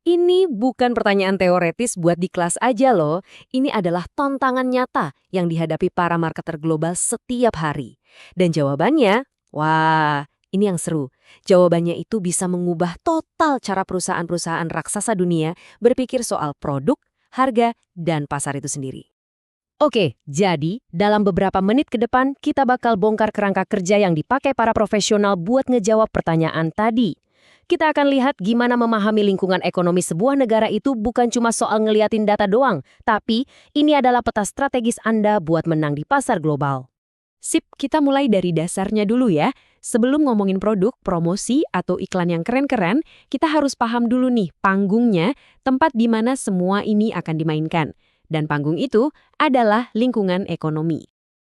Ini bukan pertanyaan teoretis buat di kelas aja loh. Ini adalah tantangan nyata yang dihadapi para marketer global setiap hari. Dan jawabannya, wah, ini yang seru. Jawabannya itu bisa mengubah total cara perusahaan-perusahaan raksasa dunia berpikir soal produk, harga, dan pasar itu sendiri. Oke, jadi dalam beberapa menit ke depan kita bakal bongkar kerangka kerja yang dipakai para profesional buat ngejawab pertanyaan tadi. Kita akan lihat gimana memahami lingkungan ekonomi sebuah negara itu bukan cuma soal ngeliatin data doang, tapi ini adalah peta strategis Anda buat menang di pasar global. Sip, kita mulai dari dasarnya dulu ya. Sebelum ngomongin produk, promosi, atau iklan yang keren-keren, kita harus paham dulu nih panggungnya, tempat di mana semua ini akan dimainkan. Dan panggung itu adalah lingkungan ekonomi.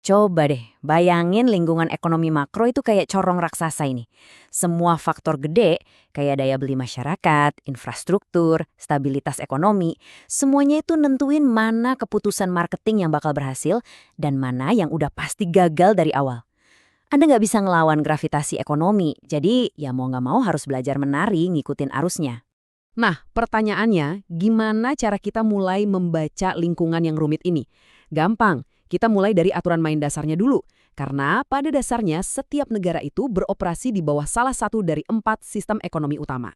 Coba deh, bayangin lingkungan ekonomi makro itu kayak corong raksasa ini. Semua faktor gede, kayak daya beli masyarakat, infrastruktur, stabilitas ekonomi, semuanya itu nentuin mana keputusan marketing yang bakal berhasil dan mana yang udah pasti gagal dari awal. Anda nggak bisa ngelawan gravitasi ekonomi, jadi ya mau nggak mau harus belajar menari ngikutin arusnya. Nah, pertanyaannya, gimana cara kita mulai membaca lingkungan yang rumit ini? Gampang, kita mulai dari aturan main dasarnya dulu. Karena pada dasarnya setiap negara itu beroperasi di bawah salah satu dari 4 sistem ekonomi utama.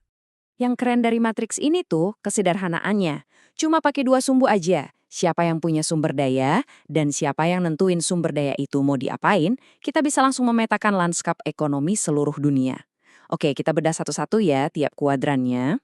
Yang keren dari matriks ini tuh kesederhanaannya. Cuma pakai 2 sumbu aja. Siapa yang punya sumber daya dan siapa yang nentuin sumber daya itu mau diapain, kita bisa langsung memetakan lanskap ekonomi seluruh dunia. Oke, kita bedah satu-satu ya tiap kuadrannya.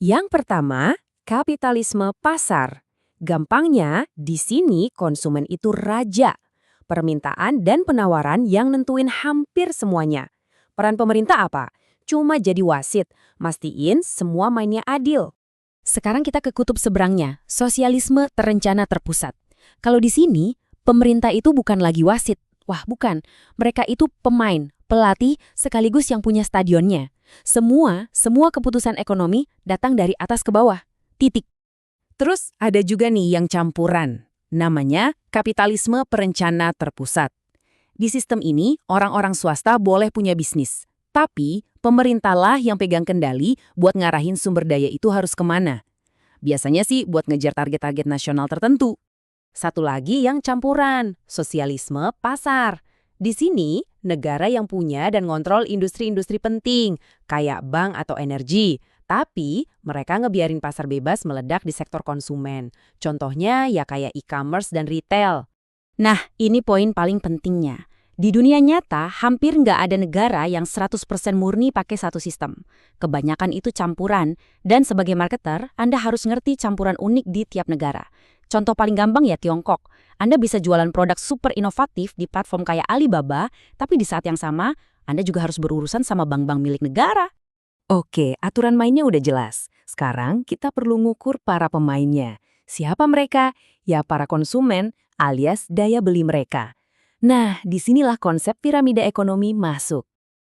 Yang pertama, kapitalisme pasar. Gampangnya, di sini konsumen itu raja. Permintaan dan penawaran yang nentuin hampir semuanya. Peran pemerintah apa? Cuma jadi wasit, mastiin semua mainnya adil. Sekarang kita ke kutub seberangnya, sosialisme terencana terpusat. Kalau di sini, pemerintah itu bukan lagi wasit. Wah, bukan. Mereka itu pemain, pelatih, sekaligus yang punya stadionnya. Semua keputusan ekonomi datang dari atas ke bawah. Titik. Terus ada juga nih yang campuran. Namanya kapitalisme perencana terpusat. Di sistem ini, orang-orang swasta boleh punya bisnis. Tapi, pemerintahlah yang pegang kendali buat ngarahin sumber daya itu harus kemana. Biasanya sih buat ngejar target-target nasional tertentu. Satu lagi yang campuran, sosialisme pasar. Di sini, negara yang punya dan ngontrol industri-industri penting, kayak bank atau energi. Tapi, mereka ngebiarin pasar bebas meledak di sektor konsumen. Contohnya ya kayak e-commerce dan retail. Nah, ini poin paling pentingnya. Di dunia nyata, hampir nggak ada negara yang 100% murni pakai satu sistem. Kebanyakan itu campuran, dan sebagai marketer, Anda harus ngerti campuran unik di tiap negara. Contoh paling gampang ya Tiongkok. Anda bisa jualan produk super inovatif di platform kayak Alibaba, tapi di saat yang sama, Anda juga harus berurusan sama bank-bank milik negara. Oke, aturan mainnya udah jelas. Sekarang kita perlu ngukur para pemainnya. Siapa mereka? Ya para konsumen alias daya beli mereka. Nah, disinilah konsep piramida ekonomi masuk.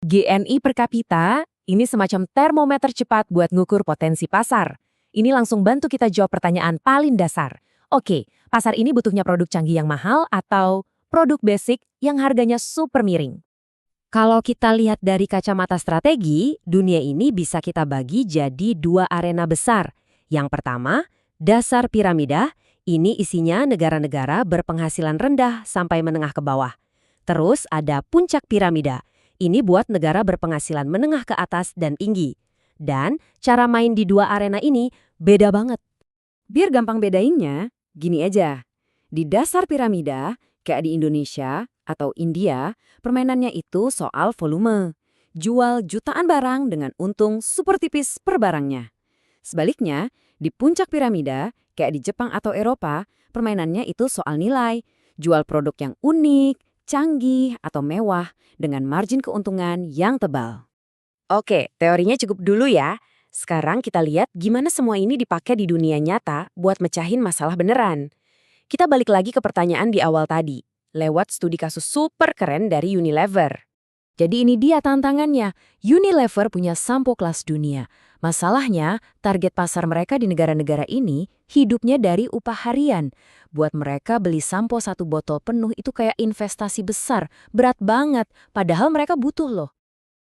GNI per kapita, ini semacam termometer cepat buat ngukur potensi pasar. Ini langsung bantu kita jawab pertanyaan paling dasar. Oke, pasar ini butuhnya produk canggih yang mahal atau produk basic yang harganya super miring? Kalau kita lihat dari kacamata strategi, dunia ini bisa kita bagi jadi 2 arena besar. Yang pertama, dasar piramida. Ini isinya negara-negara berpenghasilan rendah sampai menengah ke bawah. Terus ada puncak piramida. Ini buat negara berpenghasilan menengah ke atas dan tinggi. Dan cara main di 2 arena ini beda banget. Biar gampang bedainnya, gini aja. Di dasar piramida, kayak di Indonesia atau India, permainannya itu soal volume. Jual jutaan barang dengan untung super tipis per barangnya. Sebaliknya, di puncak piramida, kayak di Jepang atau Eropa, permainannya itu soal nilai. Jual produk yang unik, canggih, atau mewah dengan margin keuntungan yang tebal. Oke, teorinya cukup dulu ya. Sekarang kita lihat gimana semua ini dipakai di dunia nyata buat mecahin masalah beneran. Kita balik lagi ke pertanyaan di awal tadi, lewat studi kasus super keren dari Unilever. Jadi ini dia tantangannya. Unilever punya sampo kelas dunia. Masalahnya, target pasar mereka di negara-negara ini hidupnya dari upah harian. Buat mereka beli sampo 1 botol penuh itu kayak investasi besar, berat banget, padahal mereka butuh loh.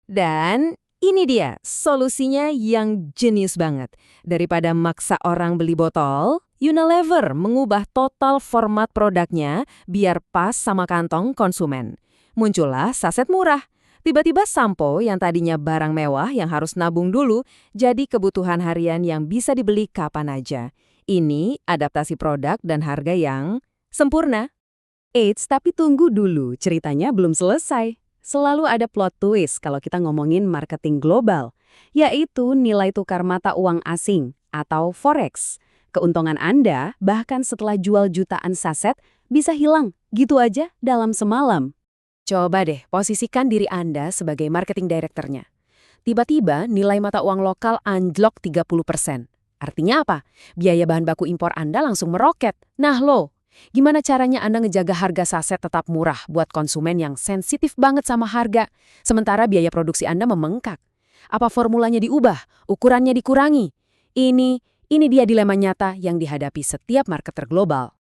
Dan Ini dia solusinya yang jenius banget. Daripada maksa orang beli botol, Unilever mengubah total format produknya biar pas sama kantong konsumen. Muncullah saset murah. Tiba-tiba sampo yang tadinya barang mewah yang harus nabung dulu jadi kebutuhan harian yang bisa dibeli kapan aja. Ini adaptasi produk dan harga yang sempurna. Eits, tapi tunggu dulu, ceritanya belum selesai. Selalu ada plot twist kalau kita ngomongin marketing global, yaitu nilai tukar mata uang asing atau forex. Keuntungan Anda bahkan setelah jual jutaan saset bisa hilang gitu aja dalam semalam. Coba deh posisikan diri Anda sebagai marketing directornya. Tiba-tiba nilai mata uang lokal anjlok 30%. Artinya apa? Biaya bahan baku impor Anda langsung meroket. Nah lo, gimana caranya Anda ngejaga harga saset tetap murah buat konsumen yang sensitif banget sama harga, sementara biaya produksi Anda membengkak? Apa formulanya diubah? Ukurannya dikurangi? Ini dia dilema nyata yang dihadapi setiap marketer global.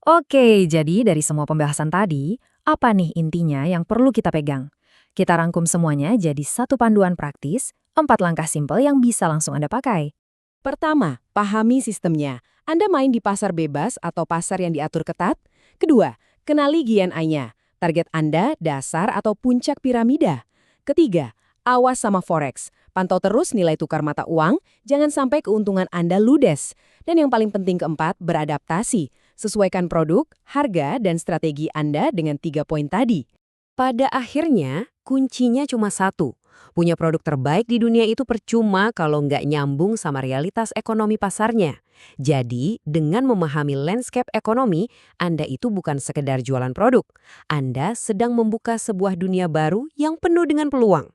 Oke, jadi dari semua pembahasan tadi, apa nih intinya yang perlu kita pegang? Kita rangkum semuanya jadi satu panduan praktis, 4 langkah simpel yang bisa langsung Anda pakai. Pertama, pahami sistemnya. Anda main di pasar bebas atau pasar yang diatur ketat? Kedua, kenali GNI-nya. Target Anda dasar atau puncak piramida. Ketiga, awas sama forex. Pantau terus nilai tukar mata uang, jangan sampai keuntungan Anda ludes. Dan yang paling penting keempat, beradaptasi. Sesuaikan produk, harga, dan strategi Anda dengan 3 poin tadi. Pada akhirnya, kuncinya cuma satu. Punya produk terbaik di dunia itu percuma kalau nggak nyambung sama realitas ekonomi pasarnya. Jadi, dengan memahami landscape ekonomi, Anda itu bukan sekedar jualan produk. Anda sedang membuka sebuah dunia baru yang penuh dengan peluang.